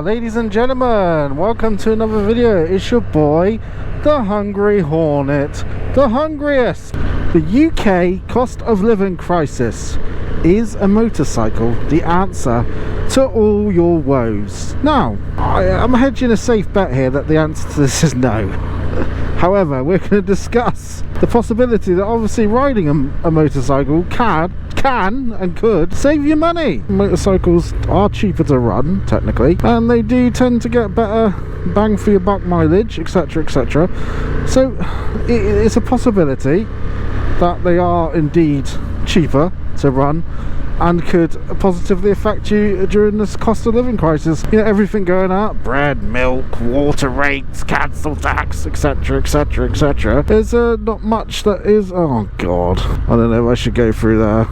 ladies and gentlemen, welcome to another video. It's your boy, the Hungry Hornet, the hungriest. The UK cost of living crisis. Is a motorcycle the answer to all your woes? Now, I'm hedging a safe bet here that the answer to this is no. However, we're going to discuss the possibility that obviously riding a motorcycle can and could save you money. Motorcycles are cheaper to run, technically, and they do tend to get better bang for your buck mileage, etc, etc. So it's a possibility that they are indeed cheaper to run and could positively affect you during this cost of living crisis. You know, everything going up, bread, milk, water rates, council tax, etc, etc, etc. There's not much that is, oh god, I don't know if I should go through there.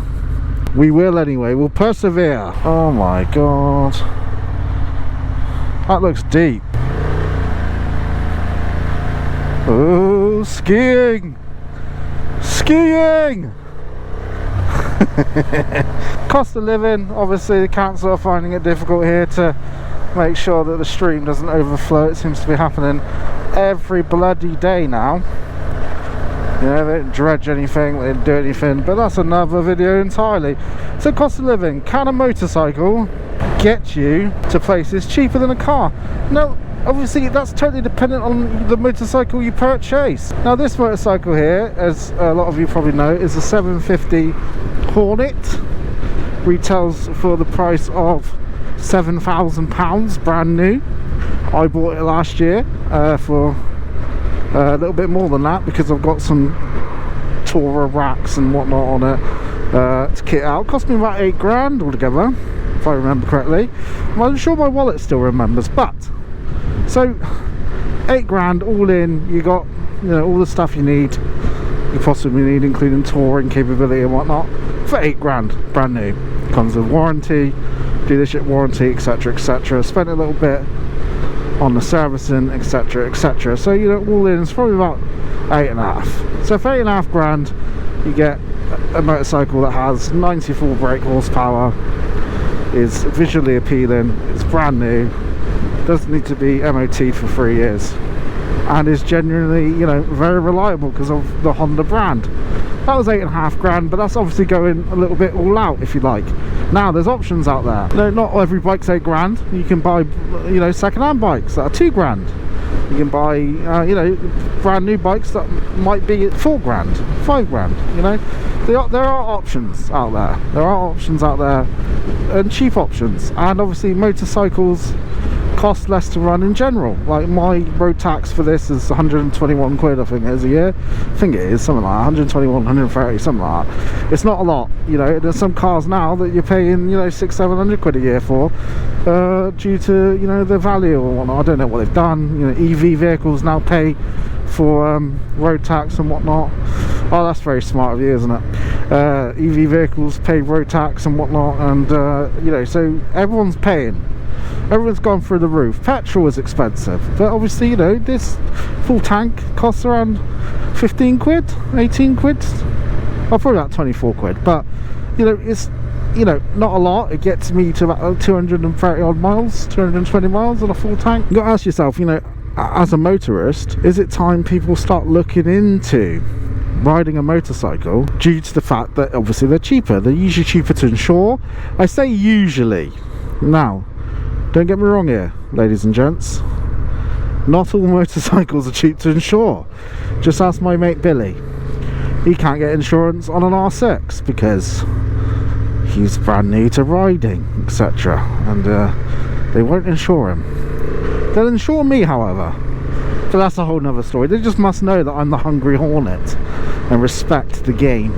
We will anyway, we'll persevere. Oh my god, that looks deep. Oh, skiing! Skiing! Cost of living, obviously the council are finding it difficult here to make sure that the stream doesn't overflow. It seems to be happening every bloody day now. You know, they didn't dredge anything, they didn't do anything, but that's another video entirely. So cost of living, can a motorcycle get you to places cheaper than a car? No, obviously that's totally dependent on the motorcycle you purchase. Now this motorcycle here, as a lot of you probably know, is a 750 Hornet. Retails for the price of £7,000 brand new. I bought it last year for a little bit more than that because I've got some Tourer racks and whatnot on it to kit out. Cost me about £8 altogether, if I remember correctly. I'm sure my wallet still remembers, but so £8 all in. You got, you know, all the stuff you need, you possibly need, including touring capability and whatnot, for £8 brand new. Comes with warranty, dealership warranty, etc, etc. Spent a little bit on the servicing, etc, etc. So, you know, all in it's probably about 8.5. So for £8.5 you get a motorcycle that has 94 brake horsepower, is visually appealing, it's brand new, doesn't need to be MOT for 3 years, and is genuinely, you know, very reliable because of the Honda brand. That was £8.5, but that's obviously going a little bit all out, if you like. Now there's options out there. No, not every bike's £8. You can buy, you know, second-hand bikes that are £2. You can buy, you know, brand new bikes that might be £4, £5. You know, there are options out there. There are options out there, and cheap options. And obviously, motorcycles cost less to run in general. Like my road tax for this is 121 quid, I think it is a year. I think it is something like that, 121, 130, something like that. It's not a lot, you know. There's some cars now that you're paying, you know, 600-700 quid a year for, due to, you know, the value or whatnot. I don't know what they've done. You know, EV vehicles now pay for road tax and whatnot. Oh, that's very smart of you, isn't it? EV vehicles pay road tax and whatnot, and you know, so everyone's paying. Everyone's gone through the roof. Petrol is expensive, but obviously, you know, this full tank costs around 15 quid, 18 quid, or probably about 24 quid. But you know, it's, you know, not a lot. It gets me to about 230 odd miles, 220 miles on a full tank. You've got to ask yourself, you know, as a motorist, is it time people start looking into riding a motorcycle due to the fact that obviously they're cheaper? They're usually cheaper to insure. I say usually. Now, don't get me wrong here, ladies and gents. Not all motorcycles are cheap to insure. Just ask my mate Billy. He can't get insurance on an R6 because he's brand new to riding, etc. And they won't insure him. They'll insure me, however. But that's a whole nother story. They just must know that I'm the Hungry Hornet and respect the game.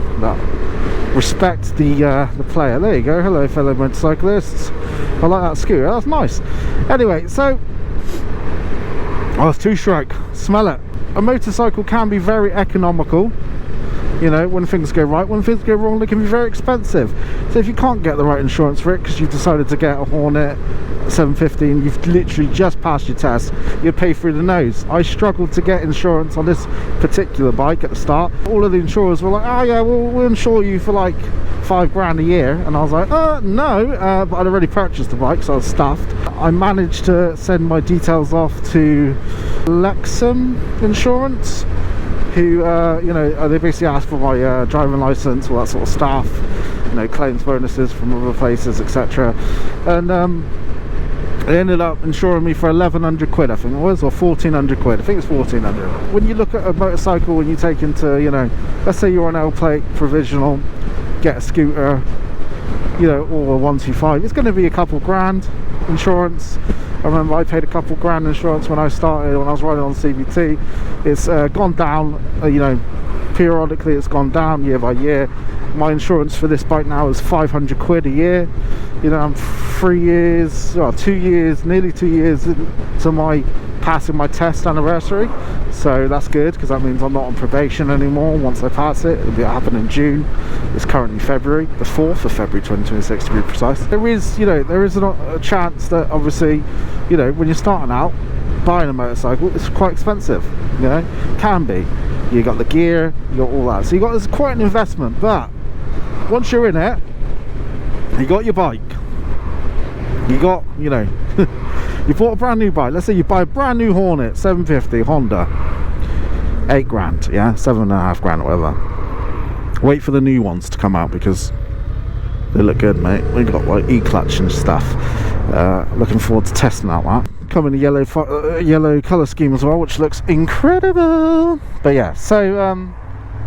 Respect the player. There you go. Hello, fellow motorcyclists. I like that scooter. That's nice. Anyway, so it's two-stroke. Smell it. A motorcycle can be very economical. You know, when things go right. When things go wrong, they can be very expensive. So if you can't get the right insurance for it because you've decided to get a Hornet 750 and you've literally just passed your test, you pay through the nose. I struggled to get insurance on this particular bike at the start. All of the insurers were like, oh yeah, we'll insure you for like 5 grand a year, and I was like, no, but I'd already purchased the bike, so I was stuffed. I managed to send my details off to Lexham Insurance, who you know, they basically asked for my driving license, all that sort of stuff, you know, claims bonuses from other places, etc. And they ended up insuring me for 1,100 quid, I think it was, or 1,400 quid. I think it's 1,400. When you look at a motorcycle, when you take into, you know, let's say you're on L plate provisional, get a scooter, you know, or a 125, it's going to be a couple grand insurance. I remember I paid a couple grand insurance when I started, when I was riding on CVT. It's gone down, you know, periodically it's gone down year by year. My insurance for this bike now is 500 quid a year. You know, I'm 3 years, well, 2 years, nearly 2 years into my passing my test anniversary, so that's good, because that means I'm not on probation anymore once I pass it. It'll happen in June. It's currently February, the 4th of February 2026 to be precise. There is, you know, there is a chance that obviously, you know, when you're starting out buying a motorcycle, it's quite expensive, you know, can be. You got the gear, you got all that, so you got, it's quite an investment. But once you're in it, you got your bike, you got, you know, you bought a brand new bike. Let's say you buy a brand new Hornet 750 Honda, 8 grand, yeah, 7.5 grand, whatever. Wait for the new ones to come out because they look good, mate. We got like e-clutch and stuff. Looking forward to testing out that. Come in a yellow colour scheme as well, which looks incredible. But yeah, so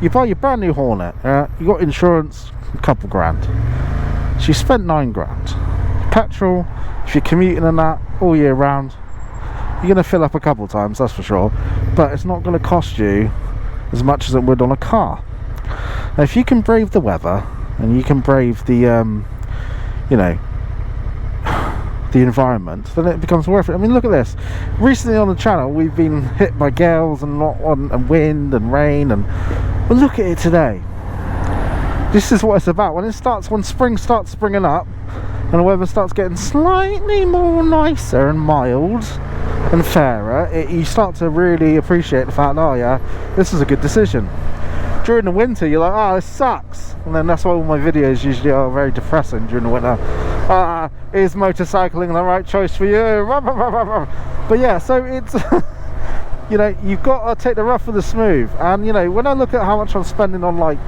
you buy your brand new Hornet, you got insurance, a couple grand. So you spent 9 grand. Petrol, if you're commuting and that all year round, you're going to fill up a couple times, that's for sure, but it's not going to cost you as much as it would on a car. Now if you can brave the weather and you can brave the you know, the environment, then it becomes worth it. I mean, look at this. Recently on the channel we've been hit by gales and wind and rain, and well, look at it today. This is what it's about. When spring starts springing up and the weather starts getting slightly more nicer and mild and fairer, you start to really appreciate the fact, oh yeah, this is a good decision. During the winter you're like, oh, this sucks, and then that's why all my videos usually are very depressing during the winter. Is motorcycling the right choice for you? But yeah, so it's you know, you've got to take the rough with the smooth. And you know, when I look at how much I'm spending on, like,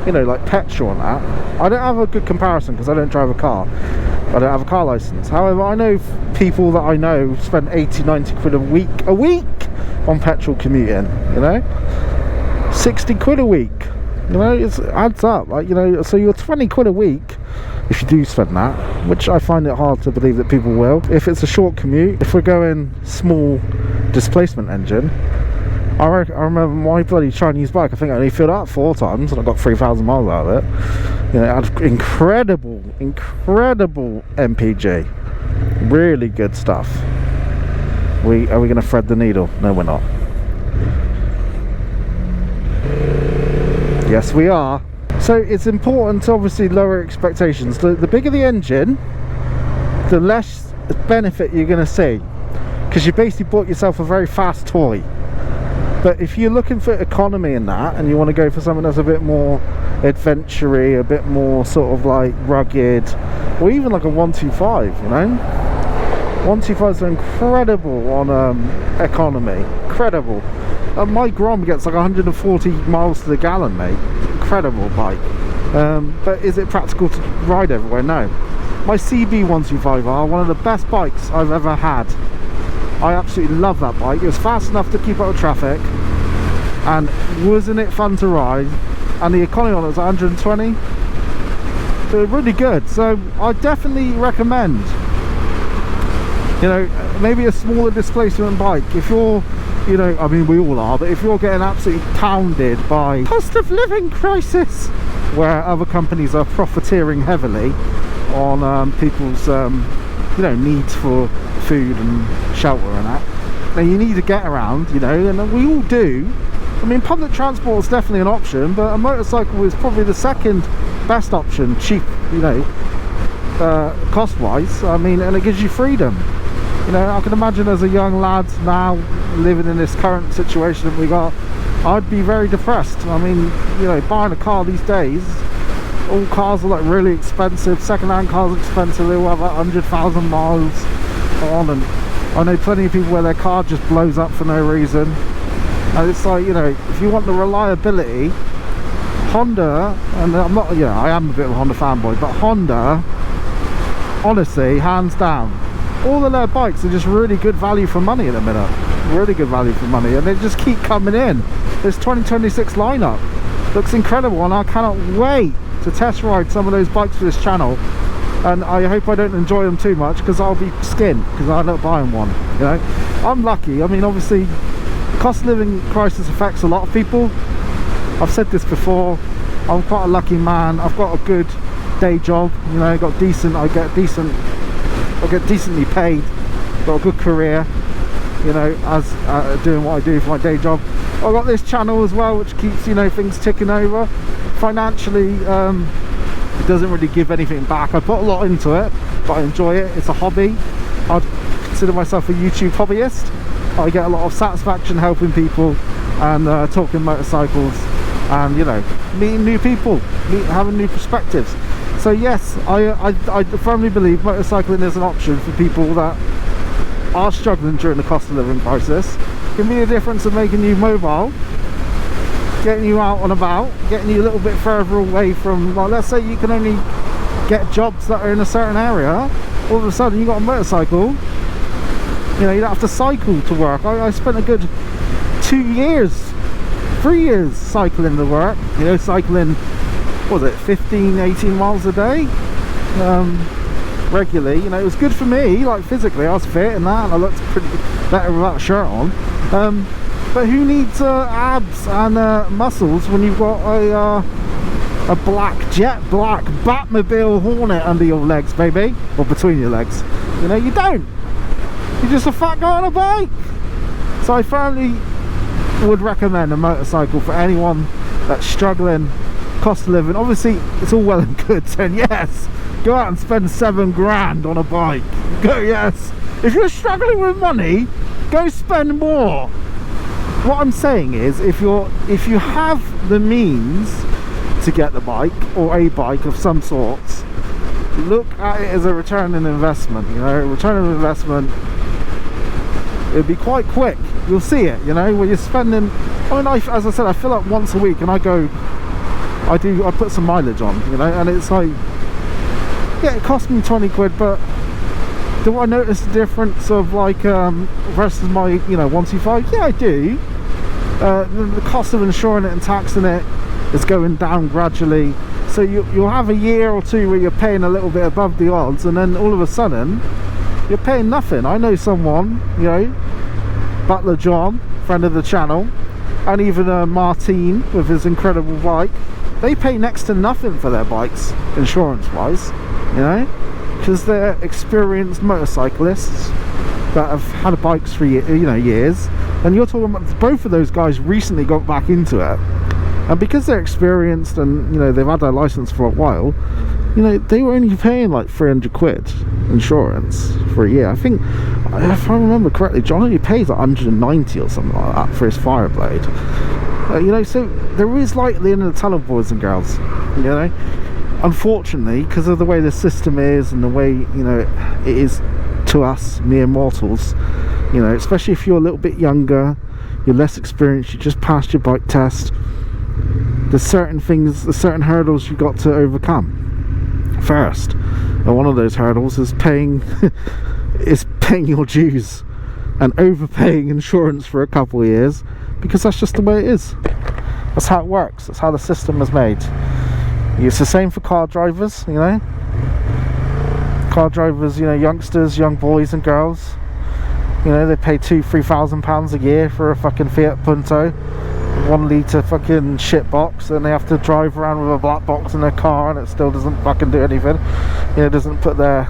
you know, like petrol and that, I don't have a good comparison because I don't drive a car. I don't have a car license. However, I know people that I know spend 80-90 quid a week on petrol commuting, you know, 60 quid a week, you know, it adds up, like, you know, so you're 20 quid a week if you do spend that, which I find it hard to believe that people will. If it's a short commute, if we're going small displacement engine, I remember my bloody Chinese bike, I think I only filled up 4 times and I got 3,000 miles out of it. You know, it had incredible MPG, really good stuff. Are we going to thread the needle? No, we're not. Yes, we are. So it's important to obviously lower expectations. The bigger the engine, the less benefit you're going to see, because you basically bought yourself a very fast toy. But if you're looking for economy in that, and you want to go for something that's a bit more adventure-y, a bit more sort of like rugged, or even like a 125, you know, 125 is incredible on economy, incredible. My Grom gets like 140 miles to the gallon, mate. Incredible bike. But is it practical to ride everywhere? No. My CB 125R, one of the best bikes I've ever had. I absolutely love that bike. It was fast enough to keep up with traffic, and wasn't it fun to ride? And the economy on it was 120. So really good. So I definitely recommend, you know, maybe a smaller displacement bike if you're, you know, I mean we all are, but if you're getting absolutely pounded by cost of living crisis, where other companies are profiteering heavily on people's you know, needs for food and shelter and that, and you need to get around, you know, and we all do. I mean, public transport is definitely an option, but a motorcycle is probably the second best option, cheap, you know, cost wise. I mean, and it gives you freedom. You know, I can imagine as a young lad now living in this current situation that we got, I'd be very depressed. I mean, you know, buying a car these days, all cars are like really expensive. Second-hand cars are expensive. They all have like 100,000 miles on, and I know plenty of people where their car just blows up for no reason. And it's like, you know, if you want the reliability, Honda, and I'm not, you know, I am a bit of a Honda fanboy, but Honda, honestly, hands down, all of their bikes are just really good value for money at the minute. Really good value for money, and they just keep coming in. This 2026 lineup looks incredible, and I cannot wait to test ride some of those bikes for this channel. And I hope I don't enjoy them too much, because I'll be skinned because I end up buying one. You know, I'm lucky. I mean, obviously the cost of living crisis affects a lot of people. I've said this before, I'm quite a lucky man. I've got a good day job, you know, I get decently paid, got a good career, you know, as doing what I do for my day job. I've got this channel as well, which keeps, you know, things ticking over. Financially, it doesn't really give anything back. I put a lot into it, but I enjoy it. It's a hobby. I'd consider myself a YouTube hobbyist. I get a lot of satisfaction helping people and talking motorcycles, and, you know, meeting new people, having new perspectives. So yes, I firmly believe motorcycling is an option for people that are struggling during the cost of living crisis. It can be the difference of making you mobile, getting you out and about, getting you a little bit further away from, like, let's say you can only get jobs that are in a certain area. All of a sudden you got a motorcycle, you know, you don't have to cycle to work. I spent a good 3 years cycling to work, you know, cycling, what was it, 15-18 miles a day, regularly. You know, it was good for me, like physically I was fit and that, and I looked pretty better without a shirt on. But who needs abs and muscles when you've got a jet black Batmobile Hornet under your legs, baby, or between your legs? You know, you don't. You're just a fat guy on a bike. So I firmly would recommend a motorcycle for anyone that's struggling, cost of living. Obviously it's all well and good saying yes, go out and spend 7 grand on a bike, go, yes. If you're struggling with money, go spend more. What I'm saying is, if you have the means to get the bike, or a bike of some sorts, look at it as a return on investment. You know, return on investment, it'll be quite quick. You'll see it, you know, when you're spending, I mean, as I said, I fill up once a week and I put some mileage on, you know, and it's like, yeah, it cost me 20 quid, but do I notice the difference of, like, versus my, you know, 125? Yeah, I do. The cost of insuring it and taxing it is going down gradually, so you'll have a year or two where you're paying a little bit above the odds, and then all of a sudden you're paying nothing. I know someone, you know, Butler John, friend of the channel, and even Martin with his incredible bike, they pay next to nothing for their bikes insurance wise, you know, because they're experienced motorcyclists that have had bikes for years. And you're talking about, both of those guys recently got back into it, and because they're experienced and, you know, they've had their license for a while, you know, they were only paying like 300 quid insurance for a year. I think, if I remember correctly, John only pays like 190 or something like that for his Fireblade. You know, so there is light at the end of the tunnel, boys and girls, you know. Unfortunately, because of the way the system is and the way, you know, it is to us mere mortals, you know, especially if you're a little bit younger, you're less experienced, you just passed your bike test, there's certain things, there's certain hurdles you've got to overcome first, and one of those hurdles is paying your dues and overpaying insurance for a couple of years, because that's just the way it is. That's how it works. That's how the system is made. It's the same for car drivers, you know. Car drivers, you know, youngsters, young boys and girls, you know, they pay £2,000-3,000 a year for a fucking Fiat Punto, 1 litre fucking shit box, and they have to drive around with a black box in their car, and it still doesn't fucking do anything. You know, it doesn't put their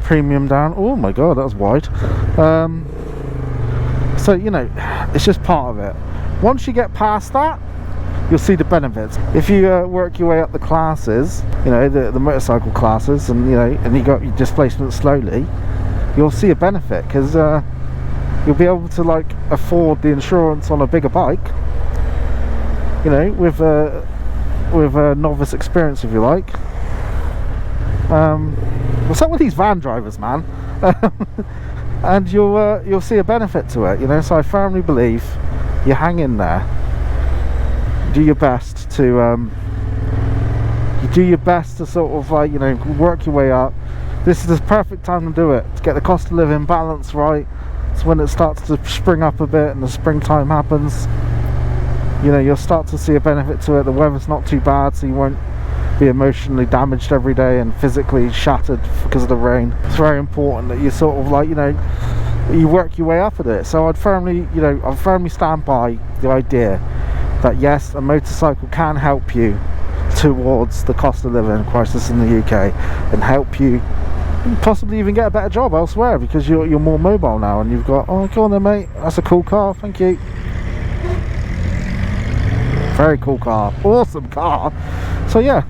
premium down. Oh my god, that was wide. So, you know, it's just part of it. Once you get past that, you'll see the benefits. If you work your way up the classes, you know, the motorcycle classes, and, you know, and you got your displacement slowly, you'll see a benefit, because you'll be able to, like, afford the insurance on a bigger bike, you know, with with a novice experience, if you like. What's up with these van drivers, man? And you'll see a benefit to it, you know. So I firmly believe you hang in there, do your best to sort of, like, you know, work your way up. This is the perfect time to do it, to get the cost of living balance right. It's when it starts to spring up a bit and the springtime happens. You know, you'll start to see a benefit to it. The weather's not too bad, so you won't be emotionally damaged every day and physically shattered because of the rain. It's very important that you sort of, like, you know, you work your way up at it. So I'd firmly stand by the idea that yes, a motorcycle can help you towards the cost of living crisis in the UK and help you possibly even get a better job elsewhere, because you're more mobile now and you've got, oh, go on then, mate, that's a cool car, thank you. Very cool car, awesome car. So yeah,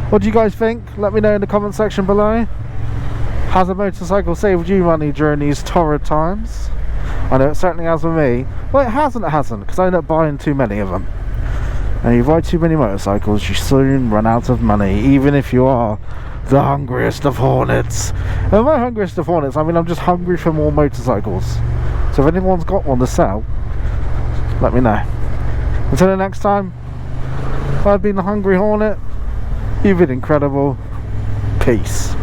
what do you guys think? Let me know in the comment section below. Has a motorcycle saved you money during these torrid times? I know it certainly has with me. Well, it hasn't, because I end up buying too many of them. And you buy too many motorcycles, you soon run out of money, even if you are the hungriest of hornets. And by hungriest of hornets, I mean I'm just hungry for more motorcycles. So if anyone's got one to sell, let me know. Until the next time, I've been the Hungry Hornet. You've been incredible. Peace.